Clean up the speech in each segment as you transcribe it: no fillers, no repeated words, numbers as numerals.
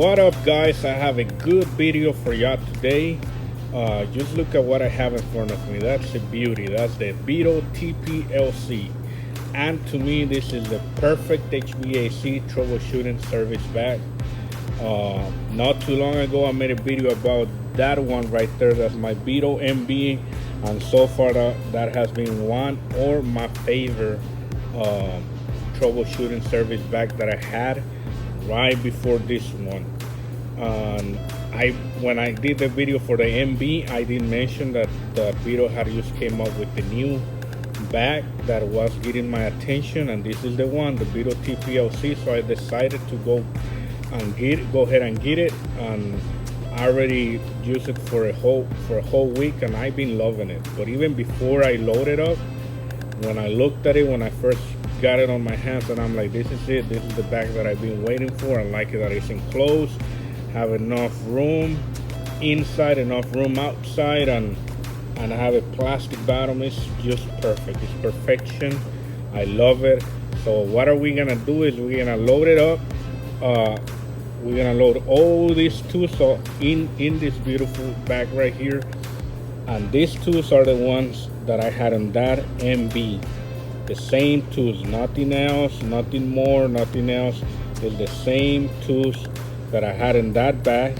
What up, guys? I have a good video for y'all today. Just look at what I have in front of me. That's a beauty. That's the Veto TPLC, and to me this is the perfect HVAC troubleshooting service bag. Not too long ago I made a video about that one right there. That's my Veto MB, and so far that has been one or my favorite troubleshooting service bag that I had right before this one. When I did the video for the MB, I did mention that the Veto had just came up with the new bag that was getting my attention, and this is the one, the Veto TPLC. So I decided to go ahead and get it, and I already used it for a whole week, and I've been loving it. But even before I loaded up, when I looked at it, when I first got it on my hands, and I'm like, this is it. This is the bag that I've been waiting for. I like it that it's enclosed, have enough room inside, enough room outside, and I have a plastic bottom. It's just perfect. It's perfection. I love it. So what are we gonna do is we're gonna load it up. We're gonna load all these tools in this beautiful bag right here, and these tools are the ones that I had on that MB. The same tools, nothing else, nothing more, nothing else. It's the same tools that I had in that bag.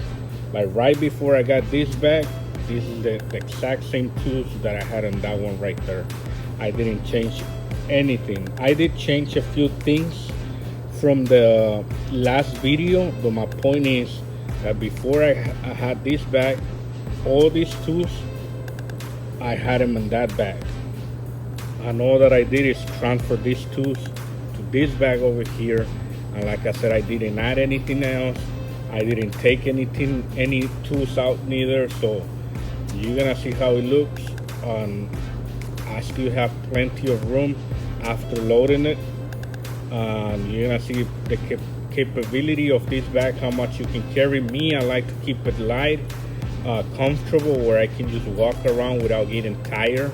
Like right before I got this bag, this is the exact same tools that I had in that one right there. I didn't change anything. I did change a few things from the last video, but my point is that before I had this bag, all these tools, I had them in that bag. And all that I did is transfer these tools to this bag over here. And like I said, I didn't add anything else. I didn't take any tools out neither. So you're gonna see how it looks. I still have plenty of room after loading it. You're gonna see the capability of this bag, how much you can carry. Me, I like to keep it light, comfortable, where I can just walk around without getting tired,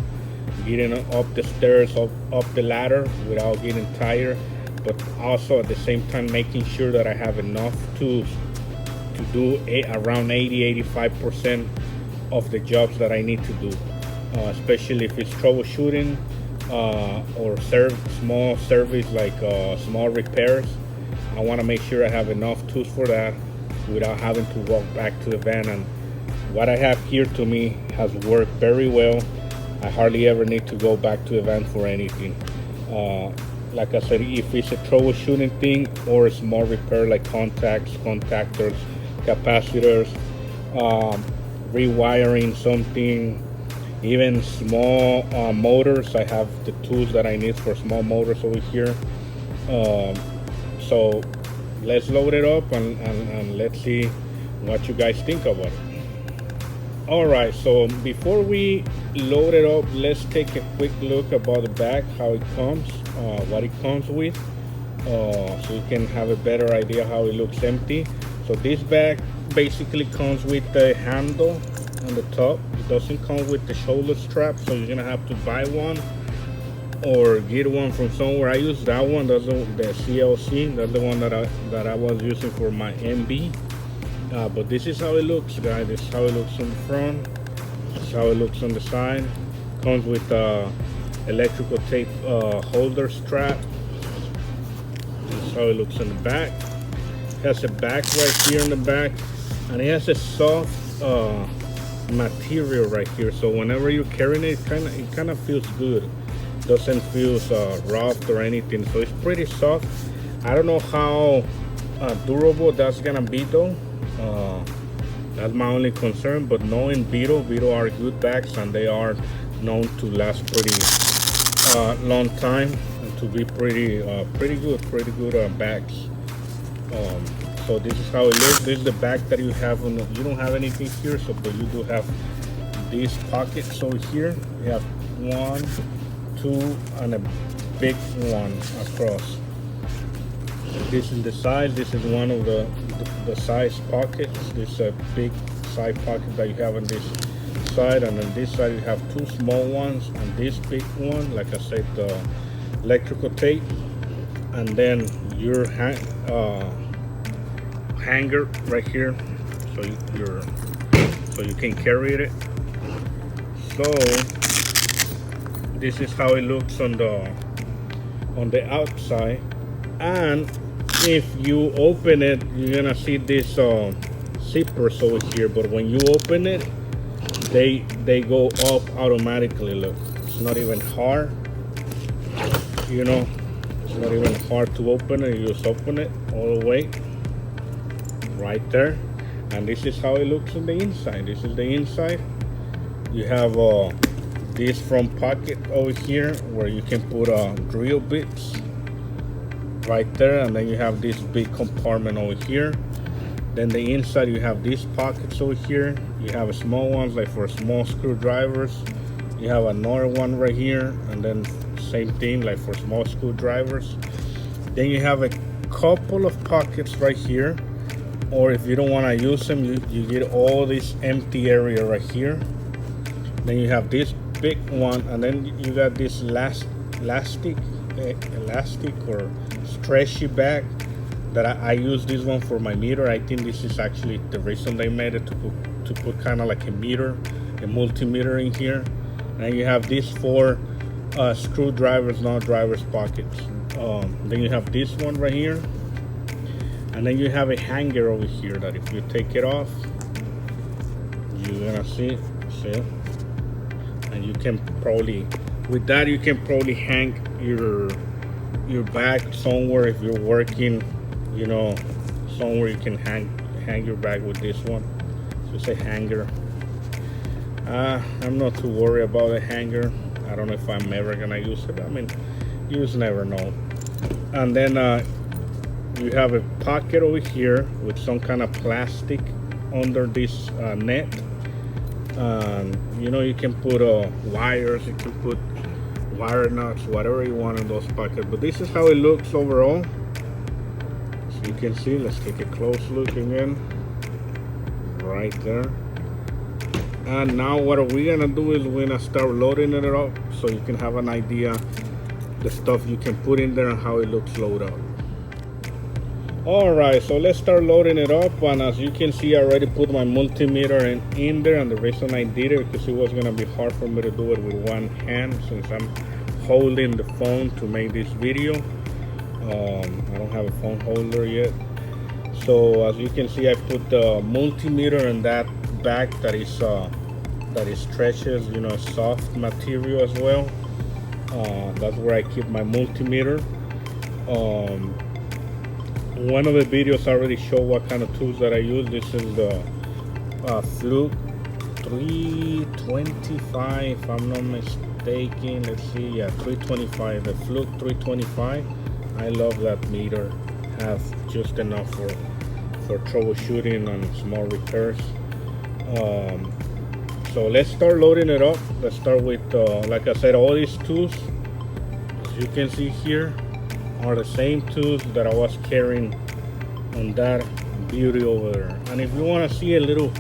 getting up the stairs, up the ladder without getting tired, but also at the same time making sure that I have enough tools to do around 80-85% of the jobs that I need to do, especially if it's troubleshooting or small service, like small repairs. I want to make sure I have enough tools for that without having to walk back to the van. And what I have here, to me, has worked very well. I hardly ever need to go back to the van for anything. Like I said, if it's a troubleshooting thing or a small repair like contacts, contactors, capacitors, rewiring something, even small motors, I have the tools that I need for small motors over here. So let's load it up and let's see what you guys think about it. Alright, so before we load it up, let's take a quick look about the bag, how it comes, what it comes with, so you can have a better idea how it looks empty. So this bag basically comes with the handle on the top. It doesn't come with the shoulder strap, so you're gonna have to buy one or get one from somewhere. I use that one. That's the CLC. That's the one that I was using for my MB. But this is how it looks, guys. This is how it looks on the front. This is how it looks on the side. Comes with electrical tape holder strap. This is how it looks on the back. It has a back right here in the back, and it has a soft material right here. So whenever you're carrying it, it kind of feels good. Doesn't feel rough or anything. So it's pretty soft. I don't know how durable that's gonna be though. That's my only concern, but knowing Veto are good bags, and they are known to last pretty long time and to be pretty good bags. So this is how it looks. This is the bag that you have on you don't have anything here, so but you do have these pockets over here. You have 1, 2, and a big one across. This is the size. This is one of the size pockets. This is a big side pocket that you have on this side, and on this side you have 2 small ones, and this big one, like I said, the electrical tape, and then your hanger right here, so you can carry it. So this is how it looks on the outside. And if you open it, you're gonna see this zippers over here, but when you open it, they go up automatically. Look, it's not even hard, you know, it's not even hard to open it. You just open it all the way right there. And this is how it looks on the inside. This is the inside. You have this front pocket over here where you can put drill bits right there, and then you have this big compartment over here. Then the inside, you have these pockets over here. You have small ones like for small screwdrivers. You have another one right here, and then same thing like for small screwdrivers. Then you have a couple of pockets right here, or if you don't want to use them, you get all this empty area right here. Then you have this big one, and then you got this elastic or stretchy bag that I use this one for my meter. I think this is actually the reason they made it, to put kind of like a meter, a multimeter in here. And you have these 4 screwdrivers, not driver's pockets. Then you have this one right here, and then you have a hanger over here that if you take it off, you're gonna see, and you can probably, with that you can probably hang your bag somewhere if you're working, you know, somewhere you can hang your bag with this one. So it's a hanger. I'm not too worried about a hanger. I don't know if I'm ever gonna use it. I mean, you just never know. And then you have a pocket over here with some kind of plastic under this net. You know, you can put wires, you can put wire nuts, whatever you want in those pockets. But this is how it looks overall. So you can see, let's take a close look again. Right there. And now what we're gonna do is we're gonna start loading it up so you can have an idea the stuff you can put in there and how it looks loaded up. Alright, so let's start loading it up. And as you can see, I already put my multimeter in there, and the reason I did it because it was gonna be hard for me to do it with one hand since I'm holding the phone to make this video. I don't have a phone holder yet. So as you can see, I put the multimeter in that bag that is stretches, you know, soft material as well. That's where I keep my multimeter. One of the videos already show what kind of tools that I use. This is the Fluke 325, if I'm not mistaken. Let's see, yeah, 325, the Fluke 325. I love that meter. Have just enough for troubleshooting and small repairs. So let's start loading it up. Let's start with, like I said, all these tools, as you can see here, are the same tools that I was carrying on that beauty over there. And if you want to see a little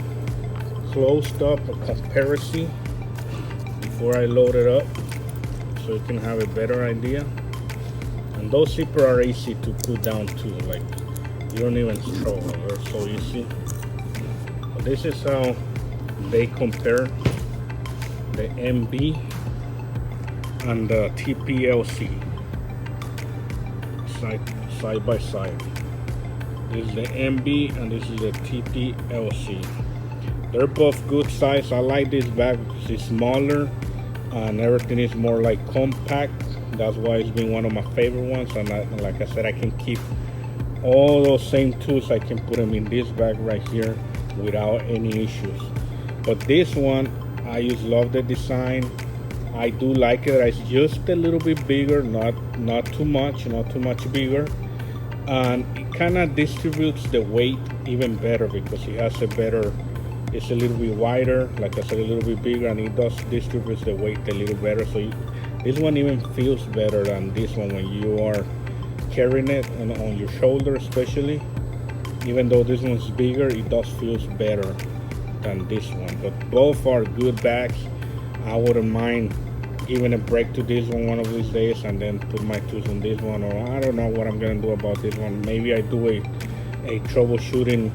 closed up comparison before I load it up, so you can have a better idea. And those zippers are easy to put down too, like you don't even struggle, they're so easy. So this is how they compare the MB and the TPLC side by side. This is the MB and this is the TPLC. They're both good size. I like this bag because it's smaller and everything is more like compact. That's why it's been one of my favorite ones. And like I said, I can keep all those same tools. I can put them in this bag right here without any issues. But this one, I just love the design. I do like it. It's just a little bit bigger, not too much bigger, and it kind of distributes the weight even better because it has it's a little bit wider, like I said, a little bit bigger, and it does distributes the weight a little better. So this one even feels better than this one when you are carrying it on your shoulder, especially. Even though this one's bigger, it does feels better than this one. But both are good bags. I wouldn't mind giving a break to this one of these days and then put my tools on this one, or I don't know what I'm gonna do about this one. Maybe I do a a troubleshooting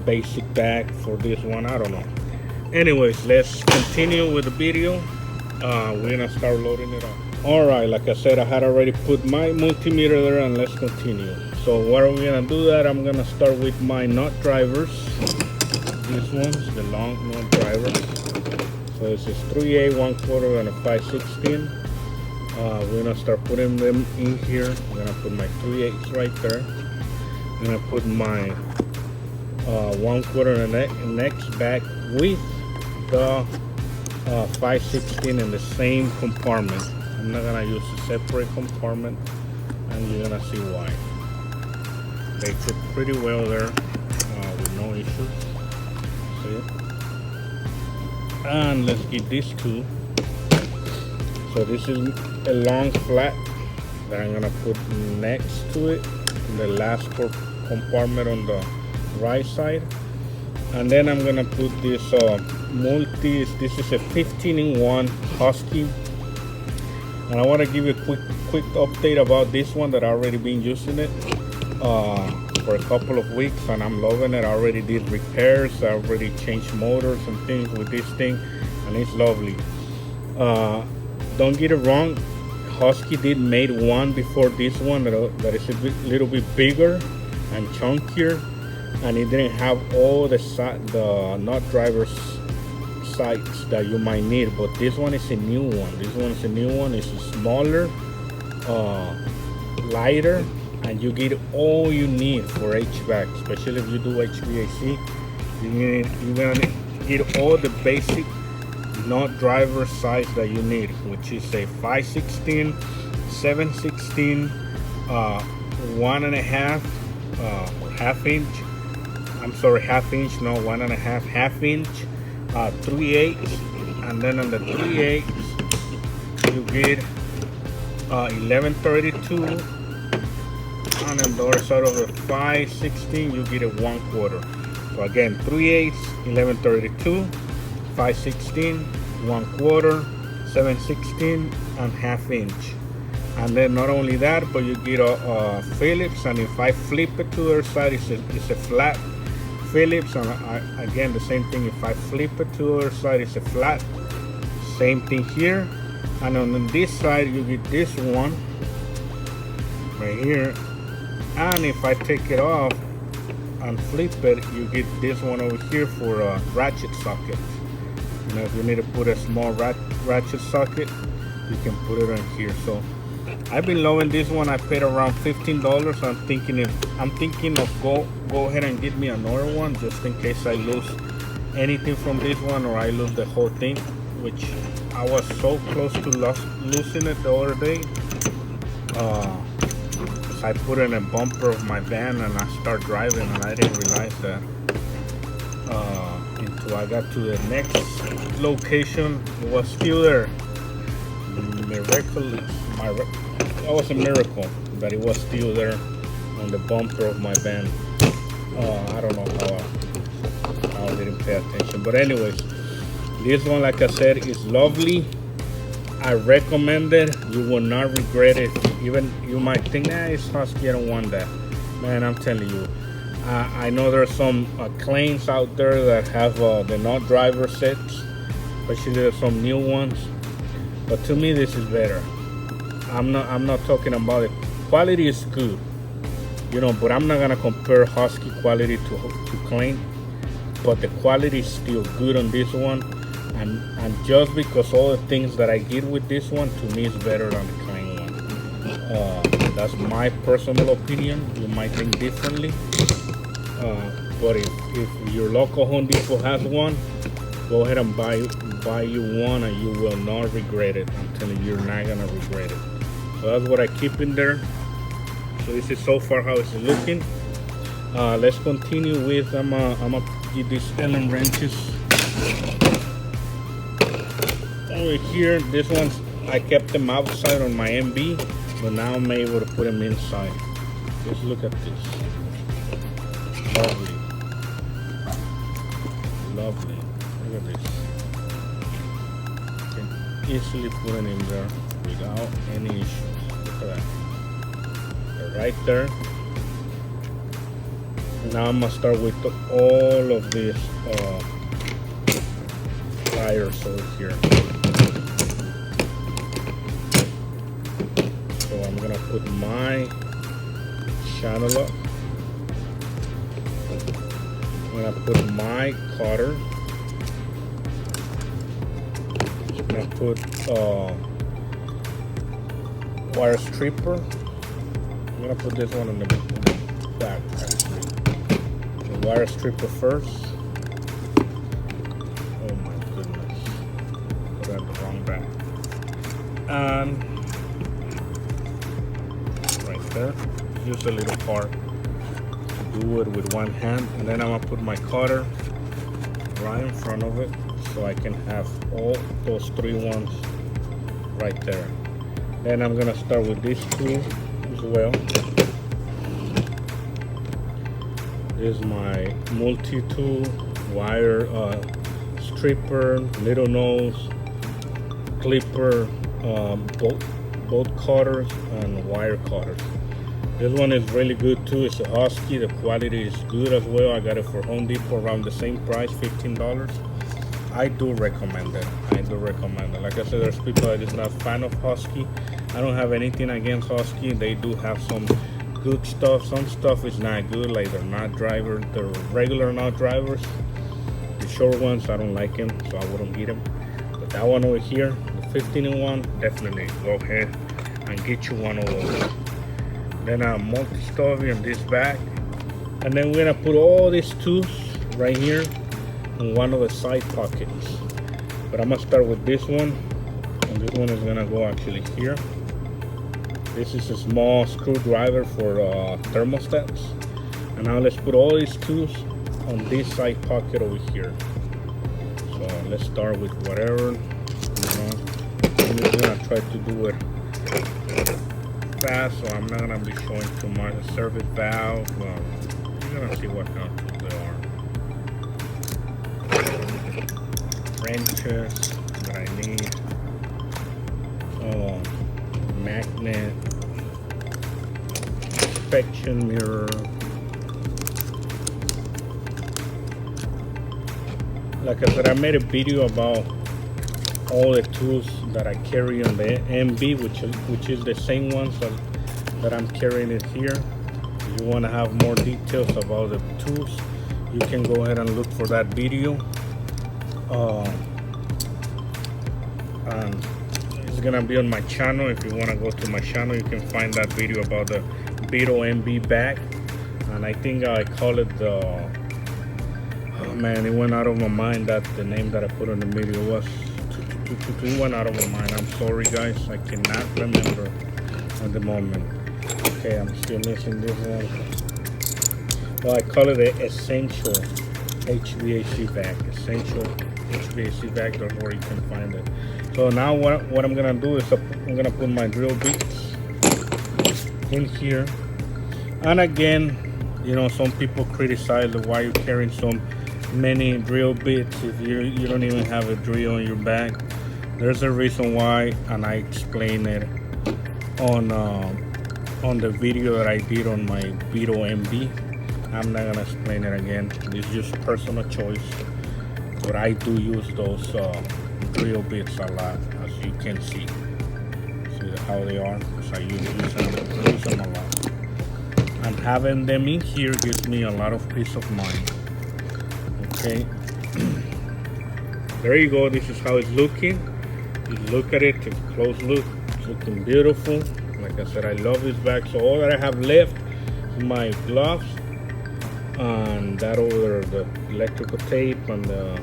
basic bag for this one. I don't know. Anyways, let's continue with the video. We're gonna start loading it up. All right, like I said, I had already put my multimeter there, and let's continue. So what are we gonna do that? I'm gonna start with my nut drivers. These ones, the long nut drivers. So this is 3/8, 1/4, and a 5/16. We're gonna start putting them in here. I'm gonna put my 3/8 right there. I'm gonna put my 1/4 and next back with the 5/16 in the same compartment. I'm not gonna use a separate compartment, and you're gonna see why. They fit pretty well there with no issues. See? And let's get these two. So this is a long flat that I'm gonna put next to it in the last compartment on the right side, and then I'm gonna put this this is a 15-in-1 Husky, and I want to give you a quick update about this one that I already been using it for a couple of weeks, and I'm loving it. I already did repairs, I already changed motors and things with this thing, and it's lovely. Don't get it wrong, Husky did made one before this one that is a little bit bigger and chunkier, and it didn't have all the nut drivers sites that you might need, but this one is a new one. This one is a new one. It's smaller, lighter, and you get all you need for HVAC, especially if you do HVAC. You're gonna get all the basic nut driver size that you need, which is a 5/16, 7/16, 1.5, half inch. I'm sorry, half inch, no, 1.5, half inch, 3/8, and then on the 3/8 you get 11/32, and on the other side of the 5/16 you get a 1/4. So again, 3/8, 11/32, 5/16, 1/4, 7/16, and half inch. And then not only that, but you get a Phillips, and if I flip it to the other side, it's a flat Phillips, and again the same thing. If I flip it to the other side, it's a flat. Same thing here. And on this side, you get this one right here. And if I take it off and flip it, you get this one over here for a ratchet socket. You know, if you need to put a small ratchet socket, you can put it in here. So I've been loving this one. I paid around $15. I'm thinking of go ahead and get me another one, just in case I lose anything from this one, or I lose the whole thing, which I was so close to losing it the other day. I put it in a bumper of my van and I start driving, and I didn't realize that until I got to the next location. It was still there. That was a miracle that it was still there on the bumper of my van. I don't know how I didn't pay attention, but anyways, this one, like I said, is lovely. I recommend it. You will not regret it. Even you might think, it's Husky, I don't want that. Man, I'm telling you, I know there's some claims out there that have the nut driver sets, especially there's some new ones. But to me, this is better. I'm not talking about it. Quality is good, you know, but I'm not gonna compare Husky quality to Klein. But the quality is still good on this one, and just because all the things that I get with this one, to me is better than the Klein one. That's my personal opinion. You might think differently, but if your local Home Depot has one, go ahead and buy you one, and you will not regret it. I'm telling you, you're not gonna regret it. So that's what I keep in there. So this is so far how it's looking. Let's continue with, I'm gonna get these Allen wrenches over here. This one's, I kept them outside on my MB, but now I'm able to put them inside. Just look at this. Lovely. Lovely. Look at this. You can easily put it in there without any issues. Look at that. They're right there. Now I'm gonna start with all of these pliers over here. So I'm gonna put my channel up. I'm gonna put my cutter. I'm gonna put wire stripper. I'm gonna put this one in the back actually. The wire stripper first. Oh my goodness. Put that in the wrong back. And right there. Use a little part to do it with one hand. And then I'm gonna put my cutter right in front of it so I can have all those 3 ones right there. Then I'm gonna start with this tool as well. This is my multi-tool, wire stripper, little nose, clipper, bolt cutters, and wire cutters. This one is really good too. It's a Husky. The quality is good as well. I got it for Home Depot around the same price, $15. I do recommend it. Like I said, there's people that is not a fan of Husky. I don't have anything against Husky. They do have some good stuff. Some stuff is not good, like they're not drivers. They're regular not drivers. The short ones, I don't like them, so I wouldn't get them. But that one over here, the 15-in-1, definitely go ahead and get you one of those. Then a multi-stubby on this back. And then we're gonna put all these tools right here in one of the side pockets. But I'm gonna start with this one. And this one is gonna go actually here. This is a small screwdriver for thermostats. And now let's put all these tools on this side pocket over here. So let's start with whatever. I'm just gonna try to do it fast, so I'm not gonna be showing too much. Service valve. You're gonna see what kind of tools they are. Wrenches that I need. Magnet. Inspection mirror. Like I said, I made a video about all the tools that I carry on the MB, which is the same ones that I'm carrying it here. If you want to have more details about the tools, you can go ahead and look for that video. And it's gonna be on my channel. If you want to go to my channel, you can find that video about the Veto MB bag. And I think I call it the, oh man, it went out of my mind that the name that I put on the video was. It went out of my mind. I'm sorry guys, I cannot remember at the moment. Okay, I'm still missing this one. Well, I call it the Essential HVAC bag. Essential HVAC bag, that's where you can find it. So now what I'm gonna do is I'm gonna put my drill bits in here. And again, you know, some people criticize why you're carrying so many drill bits if you don't even have a drill in your bag. There's a reason why, and I explain it on the video that I did on my Veto MB. I'm not gonna explain it again. It's just personal choice, but I do use those drill bits a lot, as you can see. See how they are? Because I use them a lot. And having them in here gives me a lot of peace of mind. Okay. There you go. This is how it's looking. You look at it, take a close look. It's looking beautiful. Like I said, I love this bag. So all that I have left is my gloves and that over the electrical tape and the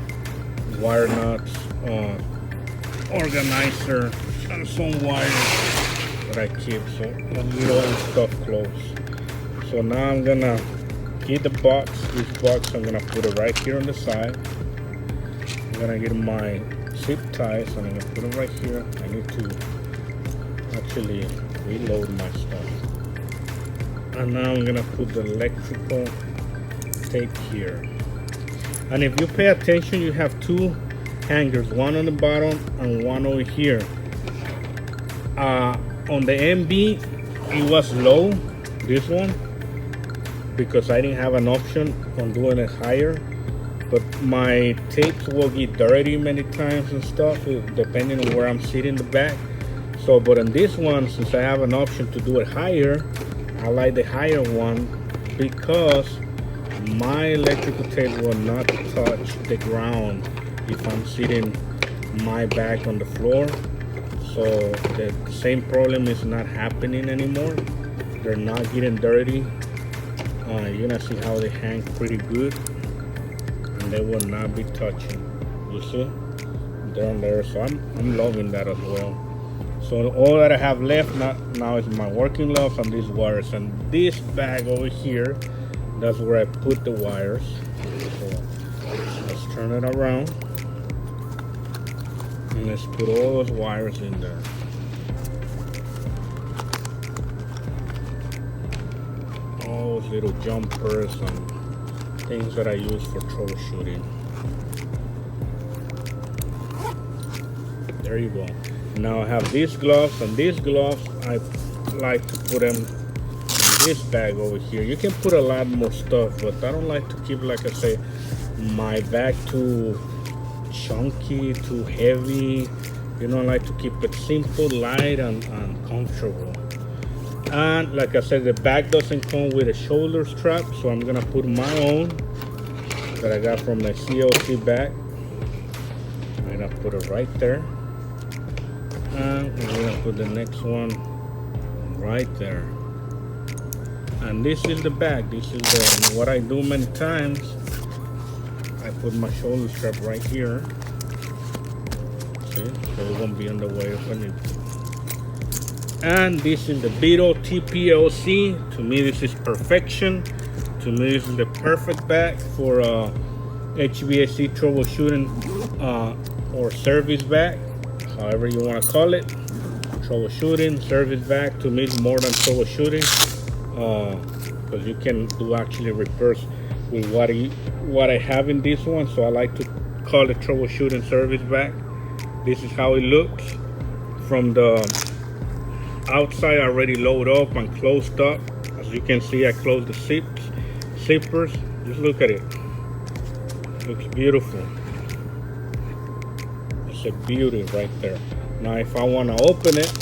wire nuts, organizer, and some wires that I keep. So I need all this stuff close. So now I'm gonna get the box. This box I'm gonna put it right here on the side. I'm gonna get my zip ties and I'm gonna put them right here. I need to actually reload my stuff. And now I'm gonna put the electrical tape here. And if you pay attention, you have two hangers, one on the bottom and one over here. On the MB, it was low, this one, because I didn't have an option on doing it higher. But my tapes will get dirty many times and stuff, depending on where I'm sitting in the back. So, but on this one, since I have an option to do it higher, I like the higher one because my electrical tape will not touch the ground if I'm sitting my back on the floor. So the same problem is not happening anymore. They're not getting dirty. You're gonna see how they hang pretty good, and they will not be touching. You see, they're on there. So I'm loving that as well. So all that I have left now is my working gloves and these wires, and this bag over here, that's where I put the wires. So let's turn it around and let's put all those wires in there. All those little jumpers and things that I use for troubleshooting. There you go. Now I have these gloves, and these gloves I like to put them in this bag over here. You can put a lot more stuff, but I don't like to keep, like I say, my bag too chunky, too heavy. You know, I like to keep it simple, light, and comfortable. And like I said, the bag doesn't come with a shoulder strap, so I'm gonna put my own that I got from the CLC bag. I'm gonna put it right there, and we're gonna put the next one right there. And this is the bag. This is what I do many times. I put my shoulder strap right here. See, so it won't be in the way of anything. And this is the Veto TPLC. To me, this is perfection. To me, this is the perfect bag for HVAC troubleshooting or service bag, however you want to call it. Troubleshooting, service bag. To me, it's more than troubleshooting, because you can do actually repairs with what I have in this one. So I like to call it troubleshooting service bag. This is how it looks from the outside. Already loaded up and closed up. As you can see, I closed the zippers. Just look at it. It looks beautiful. It's a beauty right there. Now if I want to open it,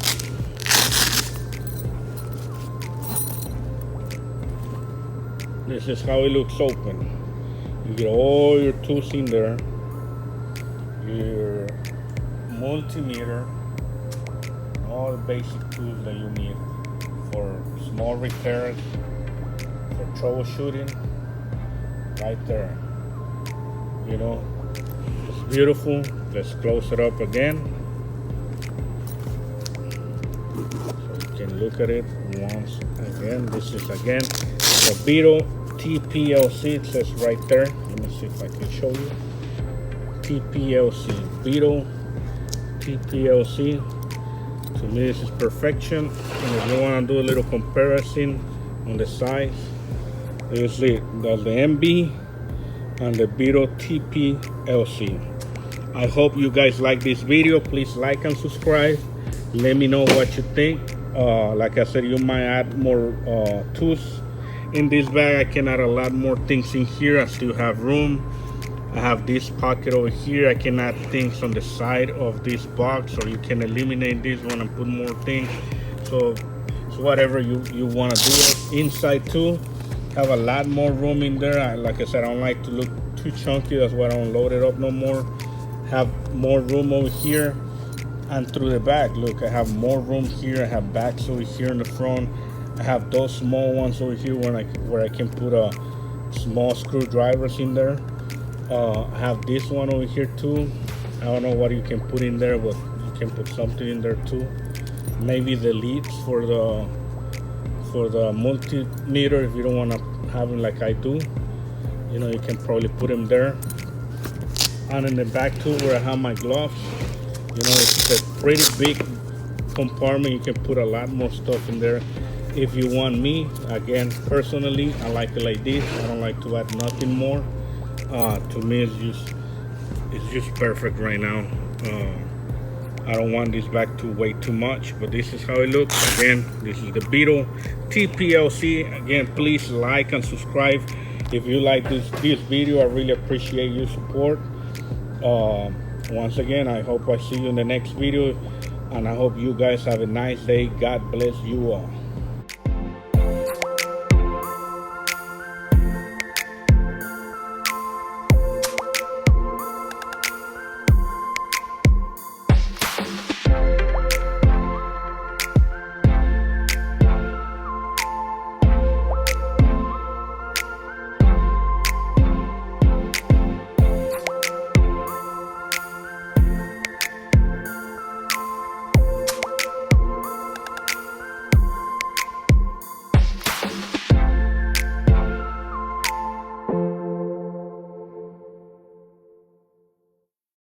this is how it looks open. You get all your tools in there, your multimeter, all the basic tools that you need for small repairs, for troubleshooting, right there. You know, it's beautiful. Let's close it up again, so you can look at it once again. This is again the Veto TPLC. It says right there. Let me see if I can show you. TPLC, Veto TPLC. To me, this is perfection. And if you want to do a little comparison on the size, there's the MB and the Veto TPLC. I hope you guys like this video. Please like and subscribe. Let me know what you think. Like I said, you might add more tools in this bag. I can add a lot more things in here. I still have room. I have this pocket over here. I can add things on the side of this box, or you can eliminate this one and put more things. So whatever you want to do it. Inside too, have a lot more room in there. Like I said, I don't like to look too chunky. That's why I don't load it up no more. Have more room over here and through the back. Look, I have more room here. I have backs over here in the front. I have those small ones over here where I can put small screwdrivers in there. I have this one over here too. I don't know what you can put in there, but you can put something in there too. Maybe the leads for the multimeter, if you don't want to have them like I do. You know, you can probably put them there. And in the back too, where I have my gloves, you know, it's a pretty big compartment. You can put a lot more stuff in there if you want. Me, again, personally, I like it like this. I don't like to add nothing more. To me, it's just perfect right now. I don't want this back to weigh too much, but this is how it looks. Again, this is the Veto TPLC. Again, please like and subscribe if you like this video. I really appreciate your support. Once again, I hope I see you in the next video, and I hope you guys have a nice day. God bless you all.